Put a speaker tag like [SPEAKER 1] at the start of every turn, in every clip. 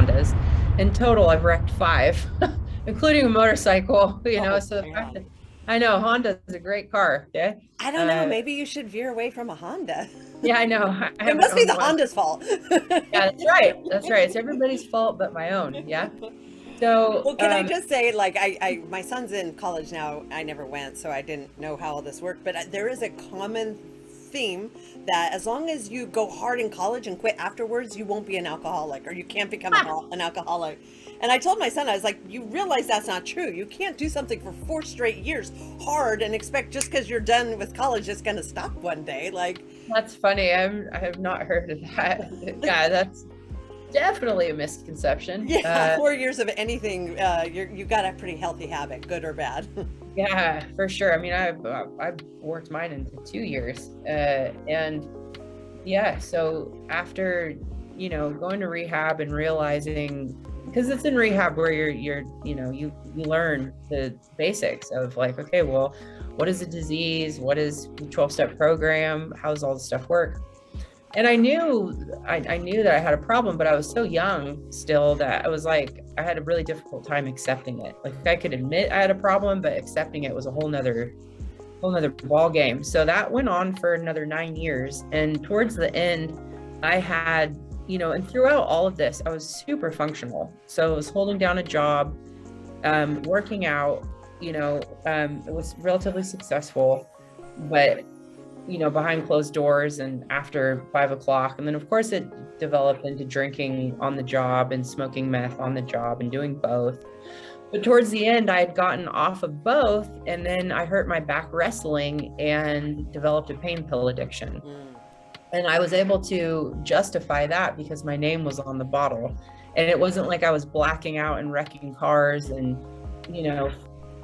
[SPEAKER 1] Hondas. In total, I've wrecked 5, including a motorcycle,
[SPEAKER 2] Oh,
[SPEAKER 1] so the fact
[SPEAKER 2] man.
[SPEAKER 1] that I know Honda is a great car. Okay.
[SPEAKER 2] I don't know.
[SPEAKER 1] Uh,
[SPEAKER 2] Maybe you should veer away from a Honda.
[SPEAKER 1] yeah, I know. I
[SPEAKER 2] It
[SPEAKER 1] haven't
[SPEAKER 2] must be
[SPEAKER 1] owned
[SPEAKER 2] the
[SPEAKER 1] one.
[SPEAKER 2] Honda's fault.
[SPEAKER 1] Yeah, that's right. That's right. It's everybody's fault but my own. Yeah. So,
[SPEAKER 2] Well, can I just say, like, my son's in college now. I never went, so I didn't know how all this worked. But there is a common theme that as long as you go hard in college and quit afterwards, you won't be an alcoholic, or you can't become an alcoholic. And I told my son, I was like, you realize that's not true. You can't do something for 4 straight years hard and expect just because you're done with college, it's going to stop one day. Like,
[SPEAKER 1] that's funny. I have not heard of that. Yeah, that's definitely a misconception.
[SPEAKER 2] yeah, 4 years of anything, you got a pretty healthy habit, good or bad.
[SPEAKER 1] Yeah, for sure. I mean, I've worked mine into 2 years, and yeah. So after going to rehab and realizing, because it's in rehab where you learn the basics of like, okay, well, what is a disease? What is the 12-step program? How does all this stuff work? And I knew that I had a problem, but I was so young still that I was like, I had a really difficult time accepting it. Like I could admit I had a problem, but accepting it was a whole nother ball game. So that went on for another 9 years. And towards the end, I had, and throughout all of this, I was super functional. So I was holding down a job, working out, it was relatively successful, but behind closed doors and after 5 o'clock. And then of course it developed into drinking on the job and smoking meth on the job and doing both. But towards the end, I had gotten off of both. And then I hurt my back wrestling and developed a pain pill addiction.
[SPEAKER 2] Mm.
[SPEAKER 1] And I was able to justify that because my name was on the bottle. And it wasn't like I was blacking out and wrecking cars and,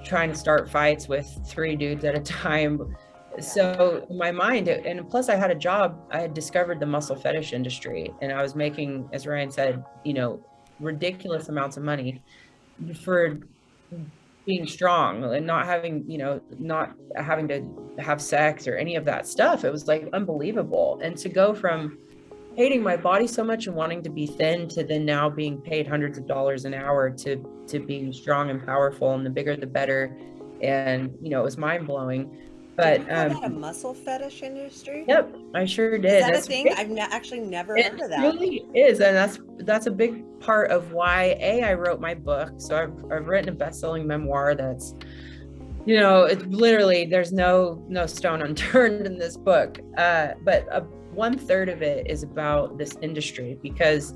[SPEAKER 1] trying to start fights with 3 dudes at a time. So in my mind, and plus I had a job, I had discovered the muscle fetish industry, and I was making, as Ryan said, ridiculous amounts of money for being strong and not having to have sex or any of that stuff. It was like unbelievable. And to go from hating my body so much and wanting to be thin to then now being paid hundreds of dollars an hour to being strong and powerful, and the bigger the better. And it was mind blowing.
[SPEAKER 2] Did
[SPEAKER 1] But
[SPEAKER 2] you call that a muscle fetish industry?
[SPEAKER 1] yep, I sure
[SPEAKER 2] Is
[SPEAKER 1] did.
[SPEAKER 2] that a
[SPEAKER 1] That's
[SPEAKER 2] thing? I've actually never
[SPEAKER 1] it
[SPEAKER 2] heard of that.
[SPEAKER 1] really is, and that's a big part of why I wrote my book. So I've written a best-selling memoir that's, it's literally, there's no stone unturned in this book. But 1/3 of it is about this industry because,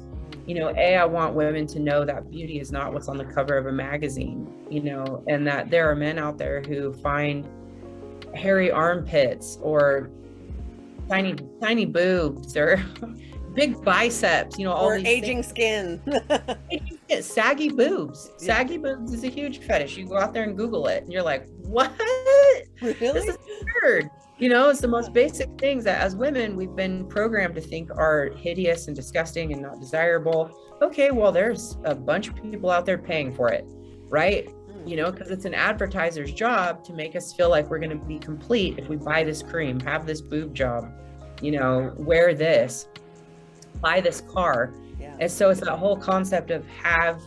[SPEAKER 1] I want women to know that beauty is not what's on the cover of a magazine, and that there are men out there who find hairy armpits or tiny boobs or big biceps, all
[SPEAKER 2] Or
[SPEAKER 1] these
[SPEAKER 2] aging
[SPEAKER 1] things.
[SPEAKER 2] skin.
[SPEAKER 1] Saggy boobs.
[SPEAKER 2] Yeah.
[SPEAKER 1] Saggy boobs is a huge fetish. You go out there and Google it and you're like, what? This
[SPEAKER 2] Really?
[SPEAKER 1] is weird. It's the most basic things that as women we've been programmed to think are hideous and disgusting and not desirable. Okay, well, there's a bunch of people out there paying for it, right? Because it's an advertiser's job to make us feel like we're going to be complete if we buy this cream, have this boob job, wear this, buy this car.
[SPEAKER 2] Yeah.
[SPEAKER 1] And so it's that whole concept of have,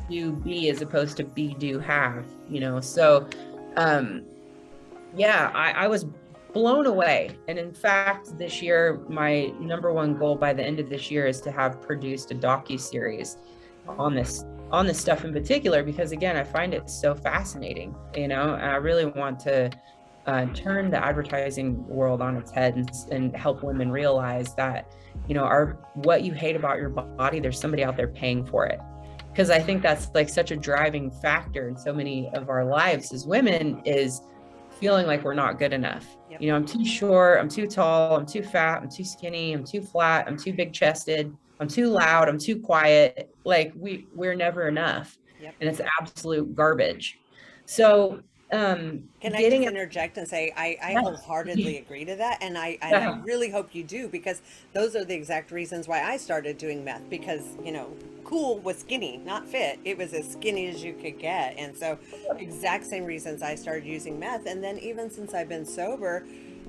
[SPEAKER 1] do, be, as opposed to be, do, have, So, I was blown away. And in fact, this year, my number one goal by the end of this year is to have produced a docu-series on this stuff in particular, because again, I find it so fascinating, and I really want to turn the advertising world on its head and help women realize that, what you hate about your body, there's somebody out there paying for it. Because I think that's like such a driving factor in so many of our lives as women, is feeling like we're not good enough.
[SPEAKER 2] Yep.
[SPEAKER 1] I'm too short, I'm too tall, I'm too fat, I'm too skinny, I'm too flat, I'm too big chested, I'm too loud, I'm too quiet. Like we're never enough.
[SPEAKER 2] Yep.
[SPEAKER 1] And it's absolute garbage. So
[SPEAKER 2] Can I just interject and say I wholeheartedly agree to that, and I really hope you do, because those are the exact reasons why I started doing meth, because cool was skinny, not fit. It was as skinny as you could get. And so exact same reasons I started using meth. And then even since I've been sober,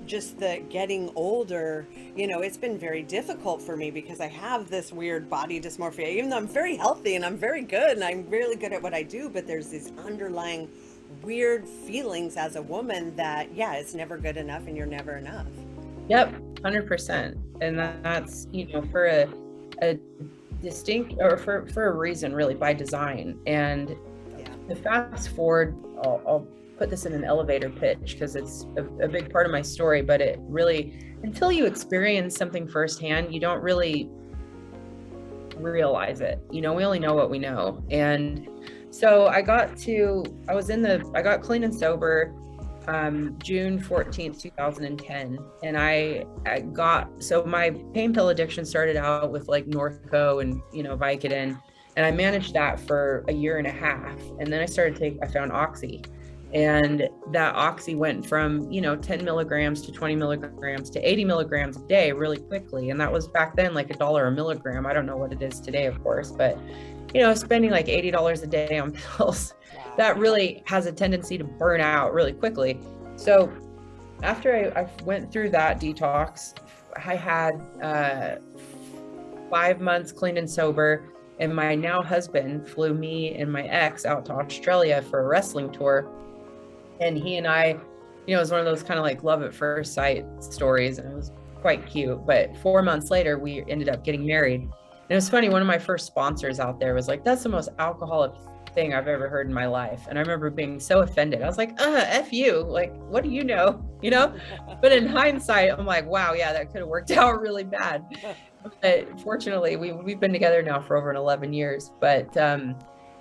[SPEAKER 2] just the getting older, you know, it's been very difficult for me because I have this weird body dysmorphia, even though I'm very healthy and I'm very good and I'm really good at what I do, but there's these underlying weird feelings as a woman that, yeah, it's never good enough and you're never enough.
[SPEAKER 1] Yep, 100%. And that's, you know, for a distinct, or for a reason, really, by design. And to fast forward, I'll put this in an elevator pitch because it's a big part of my story, but it really, until you experience something firsthand, you don't really realize it. You know, we only know what we know. And so I got clean and sober June 14th, 2010. And so my pain pill addiction started out with like Norco and, you know, Vicodin. And I managed that for a year and a half. And then I found Oxy. And that Oxy went from, you know, 10 milligrams to 20 milligrams to 80 milligrams a day really quickly. And that was back then like $1 a milligram. I don't know what it is today, of course, but, you know, spending like $80 a day on pills, that really has a tendency to burn out really quickly. So after I went through that detox, I had 5 months clean and sober. And my now husband flew me and my ex out to Australia for a wrestling tour. And he and I, you know, it was one of those kind of like love at first sight stories, and it was quite cute. But 4 months later, we ended up getting married. And it was funny, one of my first sponsors out there was like, that's the most alcoholic thing I've ever heard in my life. And I remember being so offended. I was like, F you, like, what do you know? You know? But in hindsight, I'm like, wow, yeah, that could have worked out really bad. But fortunately, we've been together now for over 11 years. But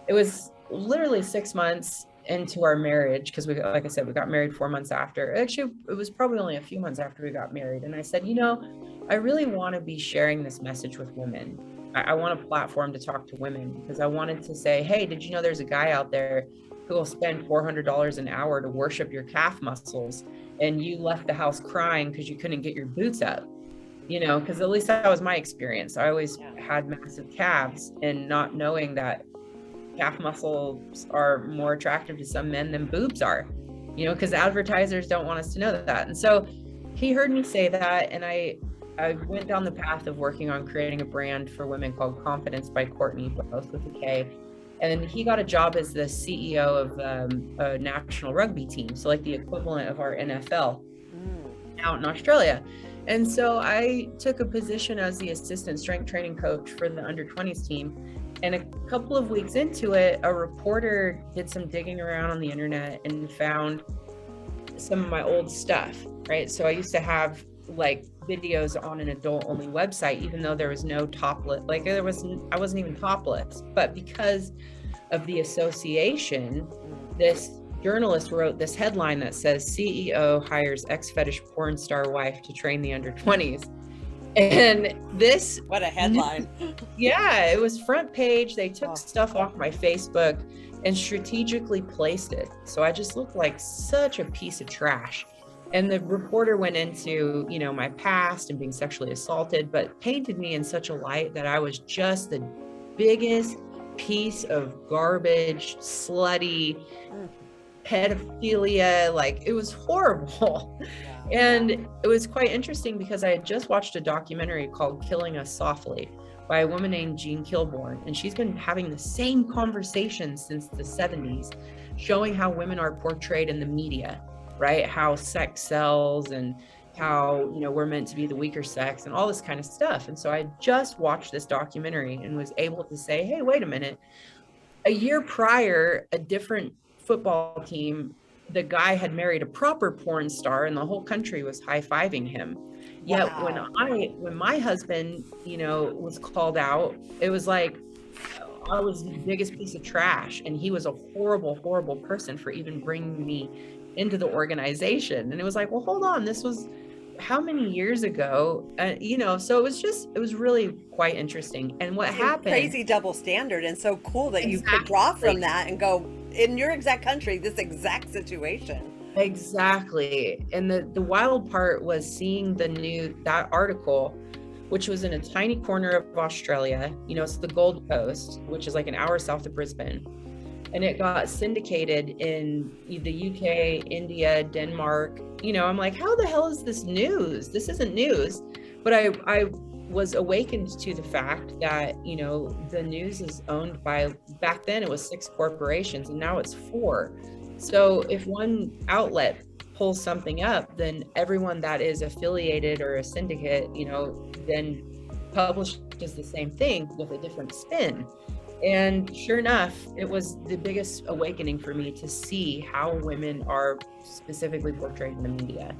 [SPEAKER 1] it was literally 6 months into our marriage, because like I said, we got married 4 months after. Actually, it was probably only a few months after we got married. And I said, you know, I really want to be sharing this message with women. I want a platform to talk to women, because I wanted to say, hey, did you know there's a guy out there who will spend $400 an hour to worship your calf muscles, and you left the house crying because you couldn't get your boots up? You know, because at least that was my experience. I always had massive calves, and not knowing that calf muscles are more attractive to some men than boobs are, you know, because advertisers don't want us to know that. And so he heard me say that, and I went down the path of working on creating a brand for women called Confidence by Kortney, both with a K. And he got a job as the CEO of a national rugby team, so like the equivalent of our NFL out in Australia. And so I took a position as the assistant strength training coach for the under 20s team. And a couple of weeks into it, a reporter did some digging around on the internet and found some of my old stuff, right? So I used to have like videos on an adult only website, even though there was no topless, like I wasn't even topless. But because of the association, this journalist wrote this headline that says CEO hires ex-fetish porn star wife to train the under 20s. And this,
[SPEAKER 2] what a headline.
[SPEAKER 1] Yeah, it was front page. They took stuff off my Facebook and strategically placed it. So I just looked like such a piece of trash. And the reporter went into, you know, my past and being sexually assaulted, but painted me in such a light that I was just the biggest piece of garbage, slutty, pedophilia. Like, it was horrible. And it was quite interesting because I had just watched a documentary called Killing Us Softly by a woman named Jean Kilbourne. And she's been having the same conversation since the 70s, showing how women are portrayed in the media, right? How sex sells and how, you know, we're meant to be the weaker sex and all this kind of stuff. And so I just watched this documentary and was able to say, hey, wait a minute. A year prior, a different football team, the guy had married a proper porn star and the whole country was high-fiving him. Yet when my husband, you know, was called out, it was like I was the biggest piece of trash, and he was a horrible, horrible person for even bringing me into the organization. And it was like, well, hold on, this was how many years ago? You know, so it was really quite interesting. And what happened?
[SPEAKER 2] Crazy double standard, and so cool that you could draw from that and go, in your exact country, this exact situation.
[SPEAKER 1] Exactly. And the wild part was seeing that article, which was in a tiny corner of Australia. You know, it's the Gold Coast, which is like an hour south of Brisbane. and it got syndicated in the UK, India, Denmark. I'm like, how the hell is this news? This isn't news. But I was awakened to the fact that, the news is owned by, back then it was 6 corporations and now it's 4. So if one outlet pulls something up, then everyone that is affiliated or a syndicate, then publishes the same thing with a different spin. And sure enough, it was the biggest awakening for me to see how women are specifically portrayed in the media.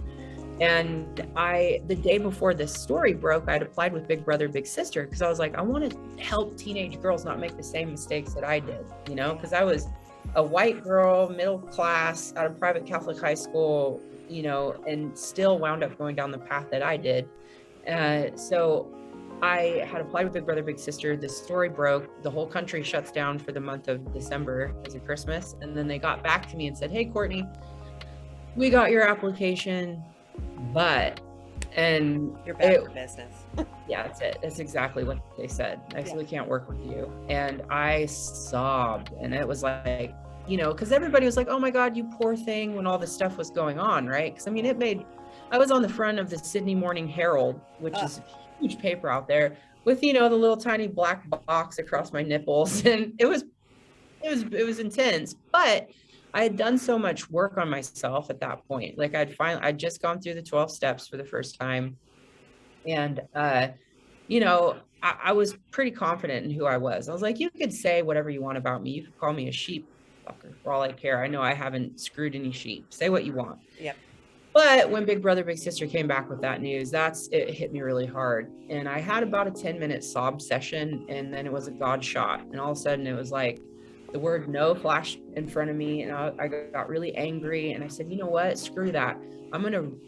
[SPEAKER 1] And the day before this story broke, I'd applied with Big Brother, Big Sister, because I was like, I want to help teenage girls not make the same mistakes that I did, because I was a white girl, middle class, out of private Catholic high school, and still wound up going down the path that I did. So I had applied with Big Brother, Big Sister. The story broke. The whole country shuts down for the month of December as a Christmas. And then they got back to me and said, hey, Kortney, we got your application, and
[SPEAKER 2] you're back for business.
[SPEAKER 1] Yeah, that's it. That's exactly what they said. I said, we can't work with you. And I sobbed. And it was like, because everybody was like, oh my God, you poor thing, when all this stuff was going on, right? Because I was on the front of the Sydney Morning Herald, which is huge paper out there, with the little tiny black box across my nipples, and it was intense. But I had done so much work on myself at that point. Like I'd just gone through the 12 steps for the first time, and I was pretty confident in who I was. I was like, you could say whatever you want about me. You could call me a sheep fucker for all I care. I know I haven't screwed any sheep. Say what you want.
[SPEAKER 2] Yep.
[SPEAKER 1] But when Big Brother, Big Sister came back with that news, it hit me really hard. And I had about a 10-minute sob session, and then it was a God shot. And all of a sudden it was like the word no flashed in front of me, and I got really angry. And I said, you know what? Screw that. I'm going to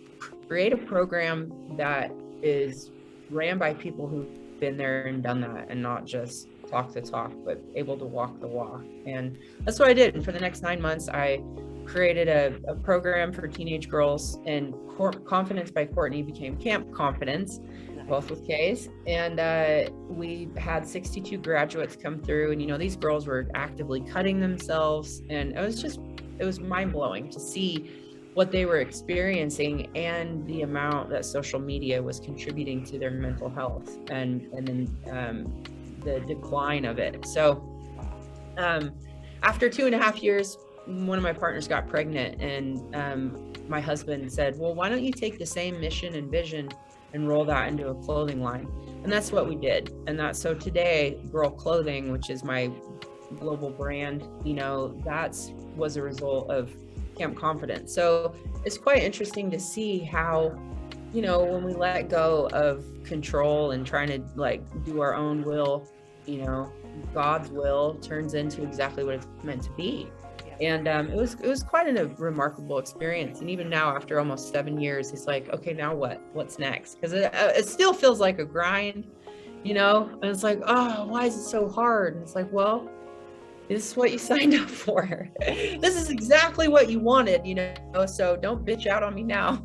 [SPEAKER 1] create a program that is ran by people who've been there and done that, and not just talk the talk, but able to walk the walk. And that's what I did. And for the next 9 months, I created a program for teenage girls, and Confidence by Kortney became Camp Confidence, both with K's. And we had 62 graduates come through, and these girls were actively cutting themselves, and it was mind-blowing to see what they were experiencing and the amount that social media was contributing to their mental health, and then the decline of it. So after 2.5 years, one of my partners got pregnant, and my husband said, well, why don't you take the same mission and vision and roll that into a clothing line? And that's what we did. And so today, Girl Clothing, which is my global brand, was a result of Camp Confidence. So it's quite interesting to see how, when we let go of control and trying to do our own will, God's will turns into exactly what it's meant to be. And it was quite a remarkable experience. And even now, after almost 7 years, it's like, okay, now what's next? Because it still feels like a grind, and it's like, oh, why is it so hard? And it's like, well, this is what you signed up for. This is exactly what you wanted, so don't bitch out on me now.